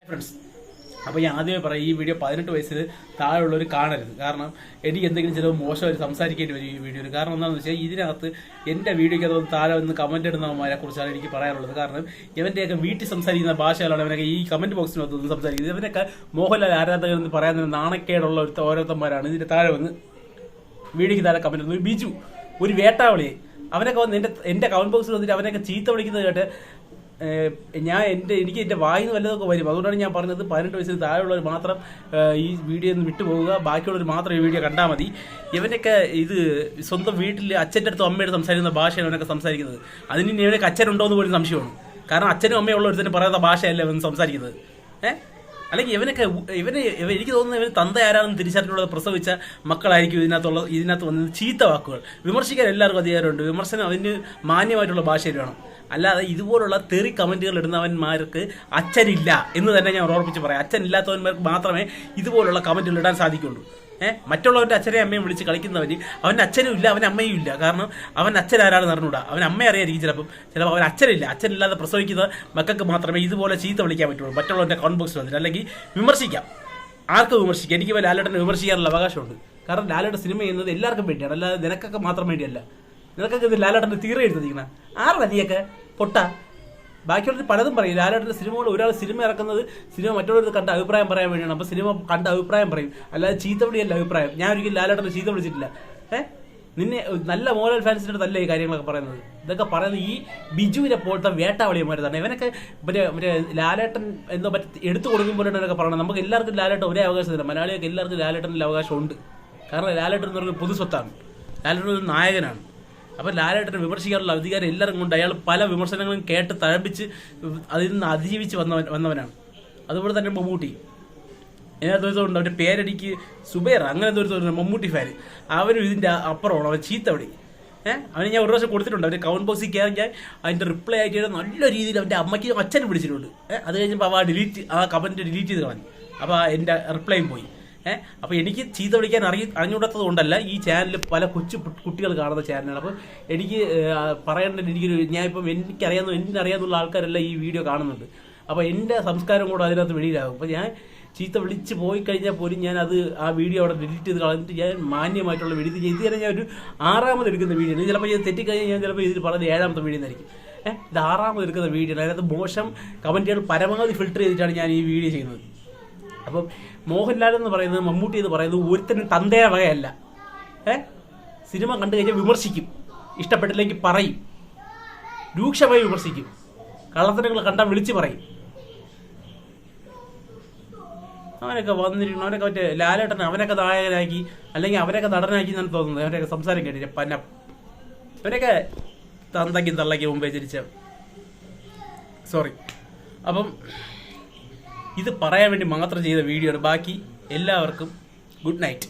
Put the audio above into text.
Friends, അപ്പോൾ ഞാൻ ആദ്യമേ പറയാം, ഈ വീഡിയോ 18 വയസ്സിൽ താഴെയുള്ളവർ കാണരുത്. കാരണം എനിക്ക് എന്തെങ്കിലും ചിലവ് മോശമായിട്ട് സംസാരിക്കേണ്ടി വരും ഈ വീഡിയോയിൽ. കാരണം എന്താണെന്ന് വെച്ചാൽ ഇതിനകത്ത് എൻ്റെ വീഡിയോയ്ക്ക് അതൊന്ന് താഴെ ഒന്ന് കമൻറ്റ് ഇടുന്നവന്മാരെ കുറിച്ചാണ് എനിക്ക് പറയാനുള്ളത്. കാരണം ഇവൻ്റെയൊക്കെ വീട്ടിൽ സംസാരിക്കുന്ന ഭാഷകളാണ് ഇവനൊക്കെ ഈ കമൻറ്റ് ബോക്സിനകത്ത് സംസാരിക്കുന്നത്. ഇവനൊക്കെ മോഹൻലാൽ ആരാധകർ എന്ന് പറയാൻ നാണക്കേടുള്ള ഓരോരുത്തന്മാരാണ് ഇതിൻ്റെ താഴെ വന്ന് വീഡിയോയ്ക്ക് താഴെ കമൻറ്റ് ഇടുന്നത്. ബിജു ഒരു വേട്ടാവളി, അവനൊക്കെ വന്ന് എൻ്റെ കമൻറ്റ് ബോക്സിൽ വന്നിട്ട് അവനൊക്കെ ചീത്ത വിളിക്കുന്നത് കേട്ട് എനിക്ക് എൻ്റെ വായിന്ന് വല്ലതൊക്കെ വരും. അതുകൊണ്ടാണ് ഞാൻ പറഞ്ഞത് 18 വയസ്സിന് താഴെയുള്ളവർ മാത്രം ഈ വീഡിയോ ഒന്ന് വിട്ടുപോകുക, ബാക്കിയുള്ളവർ മാത്രം ഈ വീഡിയോ കണ്ടാൽ മതി. ഇവനൊക്കെ ഇത് സ്വന്തം വീട്ടിൽ അച്ഛൻ്റെ അടുത്തും അമ്മയുടെ സംസാരിക്കുന്ന ഭാഷയാണ് ഇവനൊക്കെ സംസാരിക്കുന്നത്. അതിന് ഇവനൊക്കെ അച്ഛനുണ്ടോ എന്ന് പോലും സംശയമാണ്. കാരണം അച്ഛനും അമ്മയുള്ള ഒരുത്തന്നെ പറയാത്ത ഭാഷയല്ല ഇവൻ സംസാരിക്കുന്നത്. അല്ലെങ്കിൽ ഇവനൊക്കെ എനിക്ക് തോന്നുന്നത് ഇവന് തന്ത ആരാണെന്ന് തിരിച്ചറിഞ്ഞുള്ളത് പ്രസവിച്ച മക്കളായിരിക്കും ഇതിനകത്ത് വന്നത് ചീത്ത വാക്കുകൾ. വിമർശിക്കാൻ എല്ലാവർക്കും അധികാരമുണ്ട്. വിമർശനം അതിന് മാന്യമായിട്ടുള്ള ഭാഷയിൽ വേണം. അല്ലാതെ ഇതുപോലുള്ള തെറി കമൻറ്റുകൾ ഇടുന്നവന്മാർക്ക് അച്ഛനില്ല എന്ന് തന്നെ ഞാൻ ഓർമ്മിച്ച് പറയാം. അച്ഛനില്ലാത്തവന്മാർക്ക് മാത്രമേ ഇതുപോലുള്ള കമൻറ്റുകൾ ഇടാൻ സാധിക്കുള്ളൂ. മറ്റുള്ളവൻ്റെ അച്ഛനെയും അമ്മയും വിളിച്ച് കളിക്കുന്നവന് അവൻ്റെ അച്ഛനും ഇല്ല, അവൻ അമ്മയും ഇല്ല. കാരണം അവൻ അച്ഛൻ ആരാണെന്ന് അറിഞ്ഞൂടാ. അവൻ അമ്മയെ അറിയായിരിക്കും ചിലപ്പോൾ അവൻ അച്ഛനില്ല. അച്ഛനില്ലാതെ പ്രസവിക്കുന്ന മക്കൾക്ക് മാത്രമേ ഇതുപോലെ ചീത്ത വിളിക്കാൻ പറ്റുള്ളൂ. മറ്റുള്ളവൻ്റെ കമന്റ് ബോക്സിൽ വന്നിട്ട് അല്ലെങ്കിൽ വിമർശിക്കാം, ആർക്കും വിമർശിക്കാം. എനിക്ക് ലാലേട്ടനെ വിമർശിക്കാനുള്ള അവകാശമുണ്ട്. കാരണം ലാലേട്ടൻ സിനിമ ചെയ്യുന്നത് എല്ലാവർക്കും വേണ്ടിയാണ്, അല്ലാതെ നിനക്കൊക്കെ മാത്രം വേണ്ടിയല്ല. നിനക്കൊക്കെ ഇത് ലാലേട്ടൻ്റെ തീരെ എഴുതിയിരിക്കണം. ആരുടെ നീയൊക്കെ പൊട്ട. ബാക്കിയുള്ളവർ പലതും പറയും. ലാലേട്ടൻ്റെ സിനിമകൾ ഒരാൾ സിനിമ ഇറക്കുന്നത് സിനിമ മറ്റുള്ളവർ കണ്ട അഭിപ്രായം പറയാൻ വേണ്ടിയാണ്. അപ്പോൾ സിനിമ കണ്ട അഭിപ്രായം പറയും, അല്ലാതെ ചീത്തവിളിയല്ല അഭിപ്രായം. ഞാൻ ഒരിക്കലും ലാലേട്ടനെ ചീത്ത വിളിച്ചിട്ടില്ല. നിന്നെ നല്ല മോഹൻലാൽ ഫാൻസിൻ്റെ അടുത്തല്ല ഈ കാര്യങ്ങളൊക്കെ പറയുന്നത്. ഇതൊക്കെ പറയുന്നത് ഈ ബിജുവിനെ പോലത്തെ വേട്ടാവളിയന്മാരാണ്. ഇവനൊക്കെ മറ്റേ ലാലേട്ടൻ എന്തോ എടുത്തു കൊടുക്കുമ്പോഴാണ് ഇവരൊക്കെ പറയുന്നത്. നമുക്ക് എല്ലാവർക്കും ലാലേട്ടൻ ഒരേ അവകാശമില്ല. മലയാളികൾക്ക് എല്ലാവർക്കും ലാലേട്ടൻ്റെ അവകാശമുണ്ട്. കാരണം ലാലേട്ടൻ എന്ന് പറയുന്നത് പൊതുസ്വത്താണ്. ലാലേട്ടൻ ഒരു നായകനാണ്. അപ്പോൾ ലാലേട്ടനെ വിമർശിക്കാനുള്ള അധികാരം എല്ലാവരും കൊണ്ട്. അയാൾ പല വിമർശനങ്ങളും കേട്ട് തഴപ്പിച്ച് അതിൽ നിന്ന് അതിജീവിച്ച് വന്നവനാണ്. അതുപോലെ തന്നെ മമ്മൂട്ടി, ഇതിനകത്ത് ദിവസമുണ്ട് അവൻ്റെ പേരെനിക്ക് സുബൈർ, അങ്ങനെ ദിവസം മമ്മൂട്ടി ഫാൻ. അവരും ഇതിൻ്റെ അപ്പുറമാണ്. അവൻ ചീത്തവിളി. അവന് ഞാൻ ഒരു പ്രാവശ്യം കൊടുത്തിട്ടുണ്ട്. അവൻ്റെ കമന്റ് ബോക്സിൽ കയറിയാൽ അതിൻ്റെ റിപ്ലൈ ആയിട്ട് നല്ല രീതിയിൽ അവൻ്റെ അമ്മയ്ക്ക് അച്ഛനും വിളിച്ചിട്ടുണ്ട്. അത് കഴിഞ്ഞപ്പോൾ ആ കമൻറ്റ് ഡിലീറ്റ് ചെയ്ത് കളഞ്ഞു. അപ്പോൾ എൻ്റെ റിപ്ലൈയും പോയി. അപ്പോൾ എനിക്ക് ചീത്ത വിളിക്കാൻ അറിഞ്ഞുകൂടാത്തത് കൊണ്ടല്ല. ഈ ചാനൽ പല കുട്ടികൾ കാണുന്ന ചാനലാണ്. അപ്പോൾ എനിക്ക് പറയേണ്ടത് ഞാനിപ്പം എനിക്കറിയാവുന്ന ആൾക്കാരെല്ലാം ഈ വീഡിയോ കാണുന്നുണ്ട്. അപ്പോൾ എൻ്റെ സംസ്കാരം കൂടെ അതിനകത്ത് വെളിയിലാകും. അപ്പോൾ ഞാൻ ചീത്ത വിളിച്ച് പോയി കഴിഞ്ഞാൽ പോലും ഞാൻ ആ വീഡിയോ അവിടെ ഡിലീറ്റ് ചെയ്ത് കളഞ്ഞിട്ട് ഞാൻ മാന്യമായിട്ടുള്ള വീഡിയോ ഇത് തന്നെ ഞാൻ ഒരു 6ാമത് എടുക്കുന്ന വീഡിയോ ആണ്. ചിലപ്പോൾ ഞാൻ തെറ്റിക്കഴിഞ്ഞാൽ ഞാൻ ചിലപ്പോൾ ഇതിൽ പറഞ്ഞത് 7ാമത്തെ വീഡിയോ ആയിരിക്കും. ഇത് 6ാമത് എടുക്കുന്ന വീഡിയോ ആണ്. അതിനകത്ത് മോശം കമൻറ്റുകൾ പരമാവധി ഫിൽട്ടർ ചെയ്തിട്ടാണ് ഞാൻ ഈ വീഡിയോ ചെയ്യുന്നത്. അപ്പം മോഹൻലാൽ എന്ന് പറയുന്നത് മമ്മൂട്ടി എന്ന് പറയുന്നത് ഒരുത്തനും തന്തയ വകയല്ല. സിനിമ കണ്ടു കഴിഞ്ഞാൽ വിമർശിക്കും, ഇഷ്ടപ്പെട്ടില്ലെങ്കിൽ പറയും, രൂക്ഷമായി വിമർശിക്കും, കള്ളത്തരങ്ങൾ കണ്ടാൽ വിളിച്ച് പറയും. അവനൊക്കെ വന്നിരിക്കണം. അവനൊക്കെ മറ്റേ ലാലേട്ടൻ അവനൊക്കെ നായകനാക്കി അല്ലെങ്കിൽ അവരൊക്കെ നടനാക്കി എന്നാണ് തോന്നുന്നത്. അവരൊക്കെ സംസാരം കേട്ടില്ല. അവരൊക്കെ തന്തയ്ക്കും തള്ളയ്ക്കും മുമ്പേ ജനിച്ച സോറി. അപ്പം ഇത് പറയാൻ വേണ്ടി മാത്രം ചെയ്ത വീഡിയോ ആണ്. ബാക്കി എല്ലാവർക്കും ഗുഡ് നൈറ്റ്.